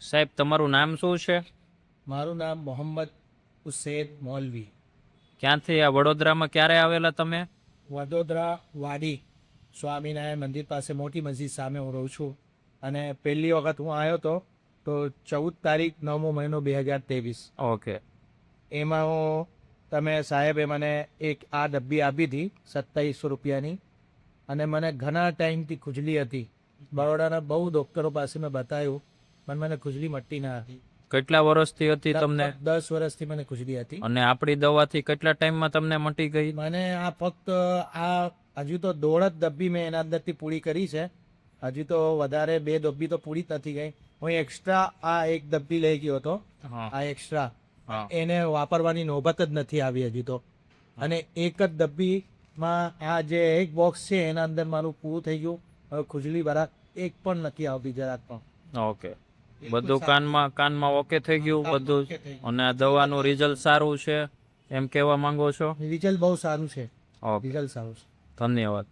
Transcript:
સાહેબ તમારું નામ શું છે? મારું નામ મોહમ્મદ ઉસૈદ મૌલવી. ક્યાંથી આ વડોદરામાં ક્યારે આવેલા તમે? વડોદરા વાડી સ્વામિનારાયણ મંદિર પાસે મોટી મસ્જિદ સામે હું રહું છું. અને પહેલી વખત હું આવ્યો હતો તો 14 તારીખ 9મો મહિનો 2023. ઓકે. એમાં હું તમે સાહેબે મને એક આ ડબ્બી આપી હતી 2700 રૂપિયાની. અને મને ઘણા ટાઈમથી ખુજલી હતી. બરોડાના બહુ ડૉક્ટરો પાસે મેં બતાવ્યું પણ મને ખુજલી મટતી ના હતી. કેટલા વર્ષથી હતી તમને? લગભગ 10 વર્ષથી મને ખુજલી હતી. અને આપણી દવાથી કેટલા ટાઈમમાં તમને મટી ગઈ? મને આ ફક્ત આ હજુ તો 1.5 ડબ્બી મેં એના અંદરથી પૂરી કરી છે. હજુ તો વધારે 2 ડબ્બી તો પૂરી જ નથી ગઈ. હું એક્સ્ટ્રા આ એક ડબ્બી લઈ ગયો હતો. હા. આ એક્સ્ટ્રા હા. એને વાપરવાની નોબત જ નથી આવી હજી તો. અને એક જ ડબ્બીમાં આ જે એક બોક્સ છે એના અંદર મારું પૂરું થઈ ગયું. હવે ખુજલી બરાક એક પણ નથી આવતી જરાક પણ. ઓકે. બધું કાનમાં ઓકે થઈ ગયું બધું? ઓકે થઈ ગયું. અને આ દવાનું રિઝલ્ટ સારું છે એમ કહેવા માંગો છો? રિઝલ્ટ બહુ સારું છે. ઓકે, રિઝલ્ટ સારું છે. ધન્યવાદ.